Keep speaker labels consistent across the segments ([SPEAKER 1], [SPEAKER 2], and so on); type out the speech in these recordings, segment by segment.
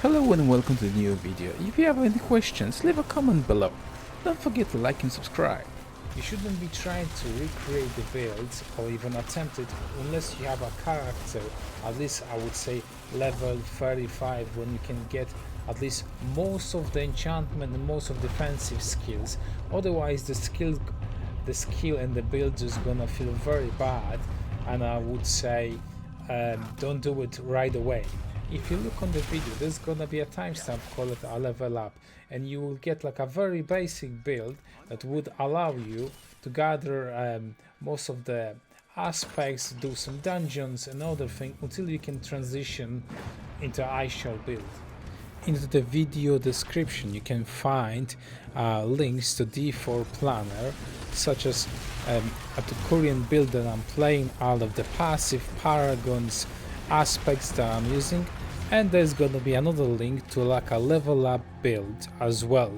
[SPEAKER 1] Hello and welcome to the new video. If you have any questions, leave a comment below. Don't forget to like and subscribe. You shouldn't be trying to recreate the builds or even attempt it unless you have a character, at least I would say level 35, when you can get at least most of the enchantment and most of defensive skills. Otherwise the skill and the build is gonna feel very bad, and I would say don't do it right away. If you look on the video, there's gonna be a timestamp called a level up, and you will get like a very basic build that would allow you to gather most of the aspects, do some dungeons and other things until you can transition into Ice Shard build. In the video description you can find links to D4 planner, such as at the current build that I'm playing, all of the passive Paragons aspects that I'm using, and there's gonna be another link to like a level up build as well.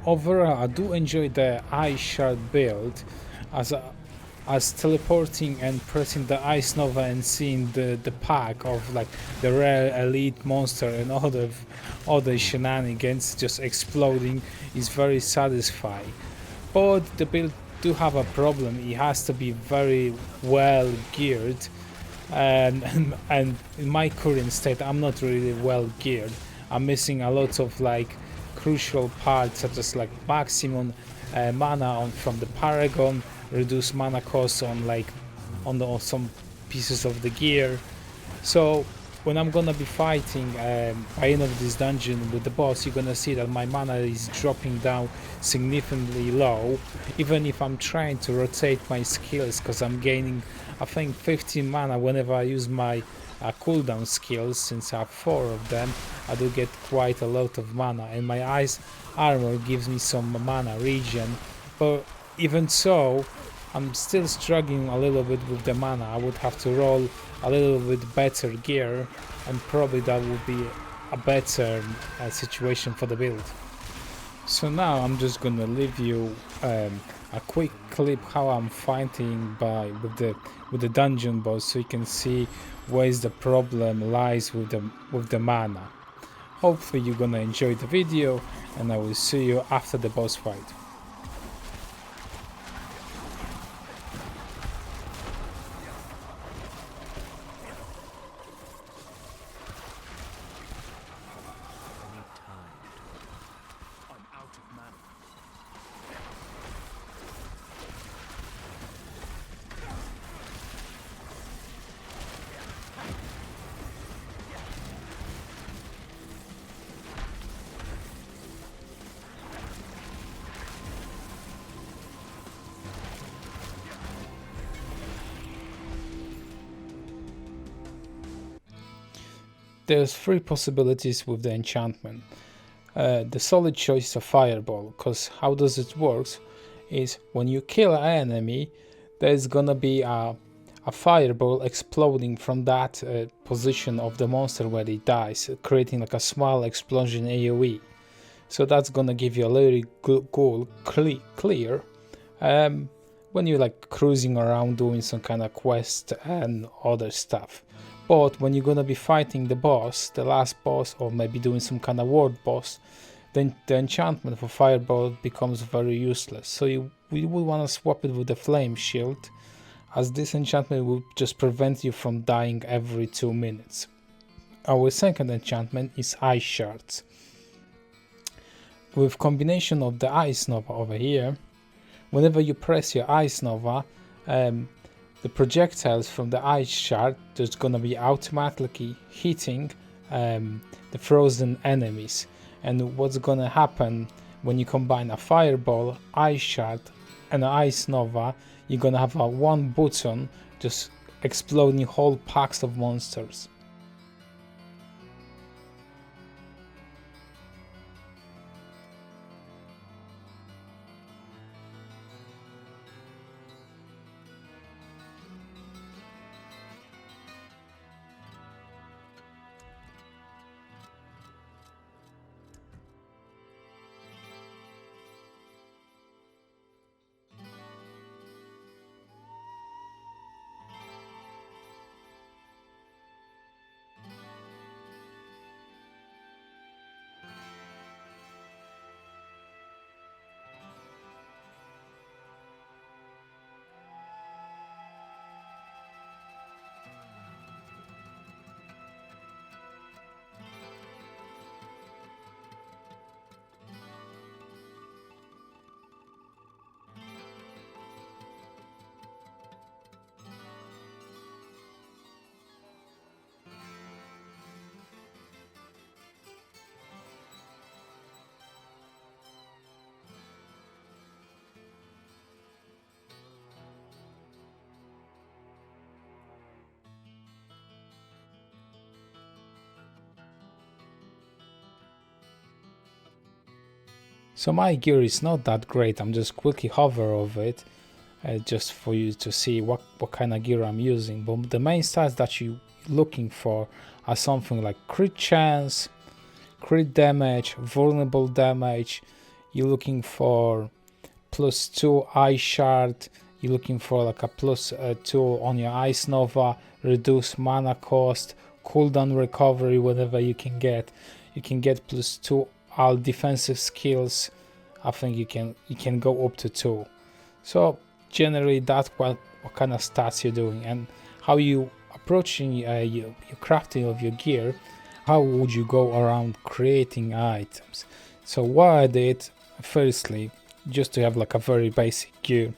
[SPEAKER 1] Overall, I do enjoy the Ice Shard build as teleporting and pressing the Ice Nova and seeing the pack of like the rare elite monster and other shenanigans just exploding is very satisfying. But the build do have a problem. It has to be very well geared, and in my current state I'm not really well geared. I'm missing a lot of like crucial parts, such as like maximum mana from the Paragon, reduce mana cost on some pieces of the gear. So when I'm gonna be fighting by end of this dungeon with the boss, you're gonna see that my mana is dropping down significantly low, even if I'm trying to rotate my skills, because I'm gaining I think 15 mana whenever I use my cooldown skills. Since I have 4 of them, I do get quite a lot of mana, and my ice armor gives me some mana regen. But even so, I'm still struggling a little bit with the mana. I would have to roll a little bit better gear, and probably that would be a better situation for the build. So now I'm just gonna leave you a quick clip how I'm fighting with the dungeon boss, so you can see where the problem lies with the mana. Hopefully you're gonna enjoy the video, and I will see you after the boss fight. There's 3 possibilities with the enchantment. The solid choice is a fireball, because how does it work is when you kill an enemy, there's gonna be a fireball exploding from that position of the monster where it dies, creating like a small explosion AoE. So that's gonna give you a very good goal clear when you're like cruising around doing some kind of quest and other stuff. But when you're gonna be fighting the boss, the last boss, or maybe doing some kind of world boss, then the enchantment for fireball becomes very useless. So you would want to swap it with the flame shield, as this enchantment will just prevent you from dying every 2 minutes. Our second enchantment is Ice Shards. With combination of the Ice Nova over here, whenever you press your Ice Nova, the projectiles from the Ice Shard is gonna be automatically hitting the frozen enemies. And what's gonna happen when you combine a Fireball, Ice Shard and an Ice Nova, you're gonna have a one button just exploding whole packs of monsters. So my gear is not that great. I'm just quickly hover over it just for you to see what kind of gear I'm using. But the main stats that you're looking for are something like crit chance, crit damage, vulnerable damage. You're looking for +2 eye shard. You're looking for like a +2 on your Ice Nova, reduce mana cost, cooldown recovery whenever you can get. You can get +2 all defensive skills. I think you can go up to 2. So generally that's what kind of stats you're doing and how you approaching your crafting of your gear. How would you go around creating items? So what I did firstly, just to have like a very basic gear,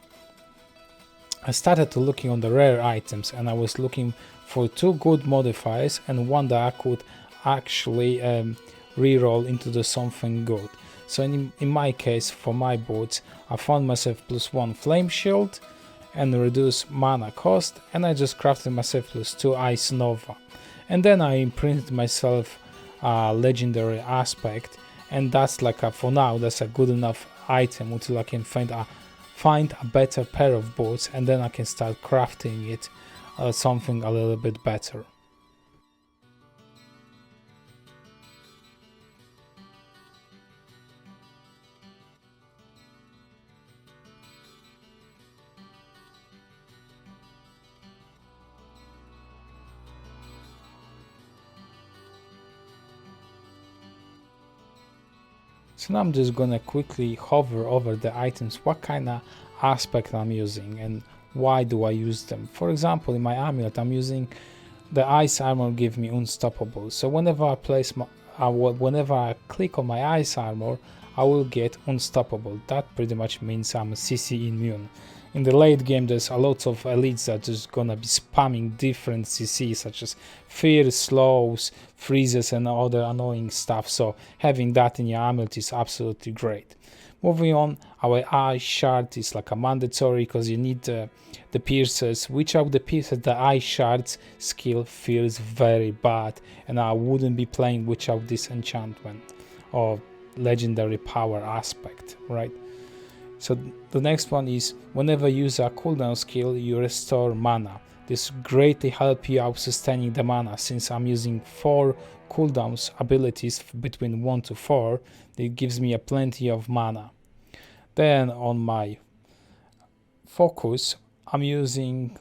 [SPEAKER 1] I started to looking on the rare items and I was looking for 2 good modifiers and one that I could actually reroll into the something good. So in my case, for my boots, I found myself +1 flame shield and reduce mana cost, and I just crafted myself +2 Ice Nova. And then I imprinted myself a legendary aspect, and that's like for now that's a good enough item until I can find a better pair of boots, and then I can start crafting it something a little bit better. So now I'm just gonna quickly hover over the items, what kind of aspect I'm using and why do I use them. For example, in my amulet I'm using the ice armor, give me unstoppable. So whenever I place whenever I click on my ice armor, I will get unstoppable. That pretty much means I'm CC immune. In the late game there's a lot of elites that are just gonna be spamming different CC such as fear, slows, freezes and other annoying stuff, so having that in your amulet is absolutely great. Moving on, our eye shard is like a mandatory because you need the piercers. Without the piercers, the eye shards skill feels very bad and I wouldn't be playing without this enchantment or legendary power aspect, right? So the next one is whenever you use a cooldown skill, you restore mana. This greatly helps you out sustaining the mana. Since I'm using 4 cooldowns abilities between 1 to 4, it gives me a plenty of mana. Then on my focus, I'm using,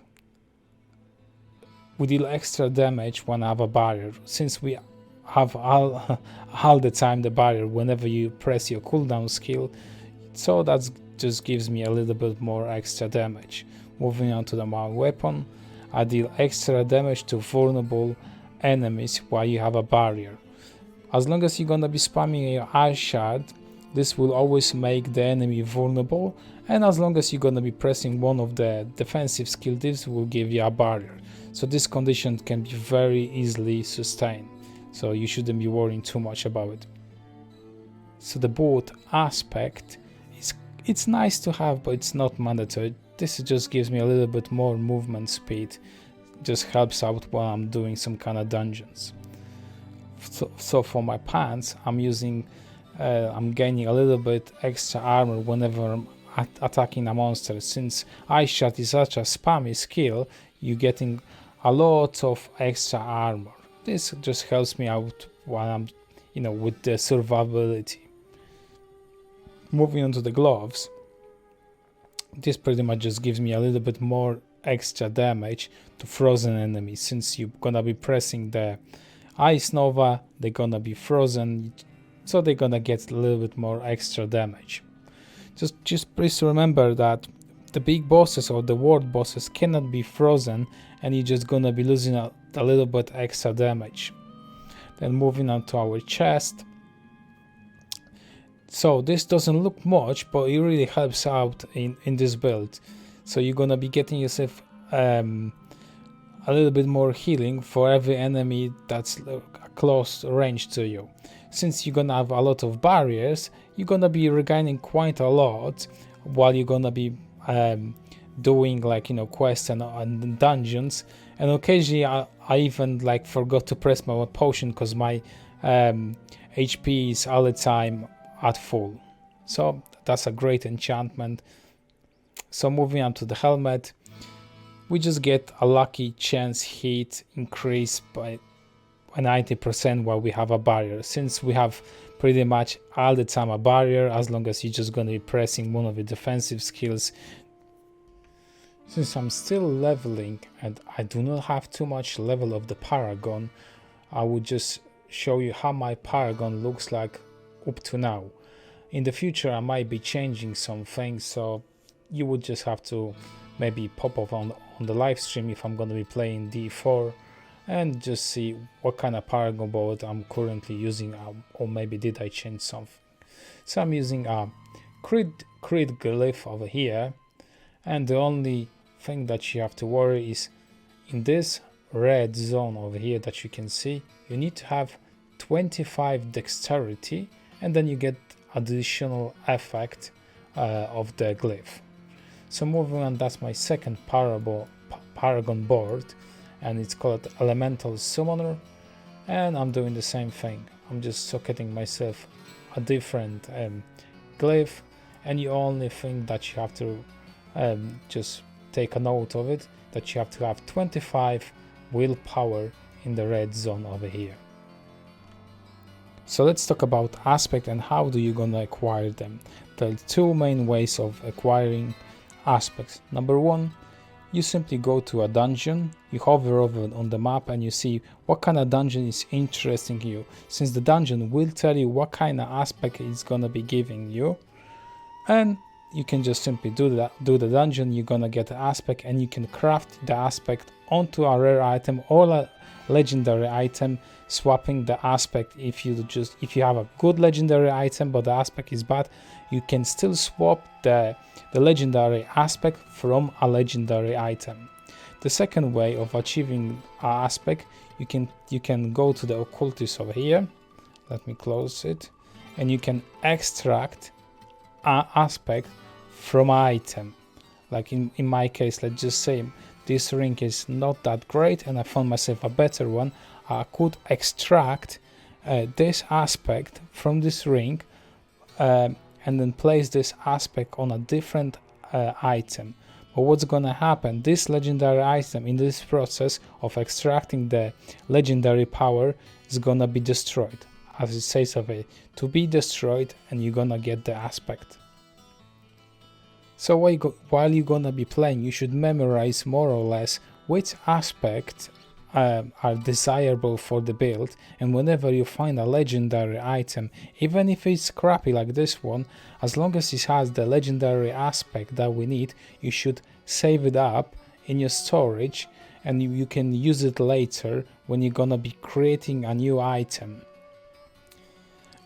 [SPEAKER 1] we deal extra damage when I have a barrier. Since we have all the time the barrier whenever you press your cooldown skill, so that just gives me a little bit more extra damage. Moving on to my weapon, I deal extra damage to vulnerable enemies while you have a barrier. As long as you're gonna be spamming your Ice Shard, this will always make the enemy vulnerable, and as long as you're gonna be pressing one of the defensive skill, this will give you a barrier. So this condition can be very easily sustained, so you shouldn't be worrying too much about it. So the boot aspect, it's nice to have, but it's not mandatory. This just gives me a little bit more movement speed, just helps out while I'm doing some kind of dungeons. So for my pants, I'm gaining a little bit extra armor whenever I'm attacking a monster. Since Ice Shard is such a spammy skill, you're getting a lot of extra armor. This just helps me out while I'm, with the survivability. Moving on to the gloves, this pretty much just gives me a little bit more extra damage to frozen enemies. Since you're gonna be pressing the Ice Nova, they're gonna be frozen, so they're gonna get a little bit more extra damage. Just please remember that the big bosses or the world bosses cannot be frozen, and you're just gonna be losing a little bit extra damage. Then moving on to our chest. So this doesn't look much, but it really helps out in this build. So you're gonna be getting yourself a little bit more healing for every enemy that's close range to you. Since you're gonna have a lot of barriers, you're gonna be regaining quite a lot while you're gonna be doing quests and dungeons. And occasionally I even forgot to press my potion because my HP is all the time at full. So that's a great enchantment. So moving on to the helmet, we just get a lucky chance hit increase by 90% while we have a barrier. Since we have pretty much all the time a barrier, as long as you're just going to be pressing one of the defensive skills. Since I'm still leveling and I do not have too much level of the Paragon, I will just show you how my Paragon looks like up to now. In the future I might be changing some things, so you would just have to maybe pop up on the live stream if I'm going to be playing D4 and just see what kind of Paragon board I'm currently using, or maybe did I change something. So I'm using a crit glyph over here, and the only thing that you have to worry is in this red zone over here that you can see, you need to have 25 dexterity, and then you get additional effect of the glyph. So moving on, that's my second Paragon board, and it's called Elemental Summoner, and I'm doing the same thing. I'm just socketing myself a different glyph, and the only thing that you have to just take a note of it, that you have to have 25 willpower in the red zone over here. So let's talk about aspect and how do you gonna acquire them. There are two main ways of acquiring aspects. Number one, you simply go to a dungeon, you hover over on the map and you see what kind of dungeon is interesting you, since the dungeon will tell you what kind of aspect it's gonna be giving you, and you can just simply do the dungeon. You're gonna get an aspect and you can craft the aspect onto a rare item or a legendary item, swapping the aspect. If you have a good legendary item but the aspect is bad, you can still swap the legendary aspect from a legendary item. The second way of achieving an aspect, you can go to the occultist over here. Let me close it, and you can extract an aspect from an item. Like in my case, let's just say this ring is not that great and I found myself a better one. I could extract this aspect from this ring and then place this aspect on a different item. But what's gonna happen, this legendary item in this process of extracting the legendary power is gonna be destroyed, as it says of it, to be destroyed, and you're gonna get the aspect. So while you're gonna be playing, you should memorize more or less which aspects are desirable for the build, and whenever you find a legendary item, even if it's crappy like this one, as long as it has the legendary aspect that we need, you should save it up in your storage, and you can use it later when you're gonna be creating a new item.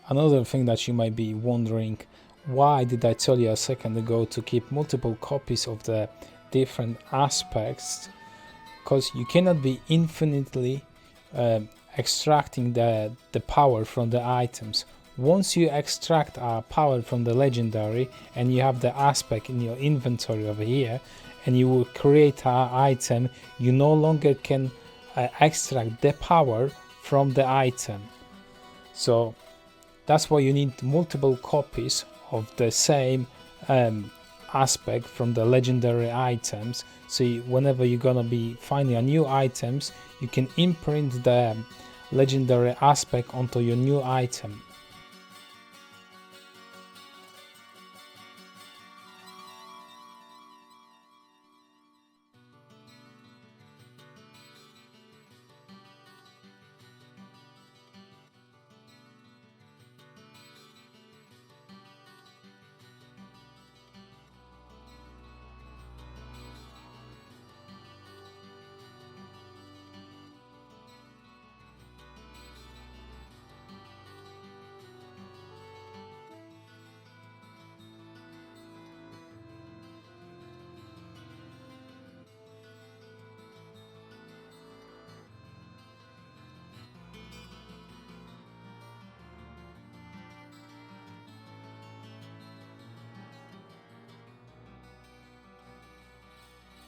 [SPEAKER 1] Another thing that you might be wondering, why did I tell you a second ago to keep multiple copies of the different aspects? Because you cannot be infinitely extracting the power from the items. Once you extract power from the legendary and you have the aspect in your inventory over here, and you will create an item, you no longer can extract the power from the item. So that's why you need multiple copies of the same aspect from the legendary items. So whenever you're gonna be finding a new items, you can imprint the legendary aspect onto your new item.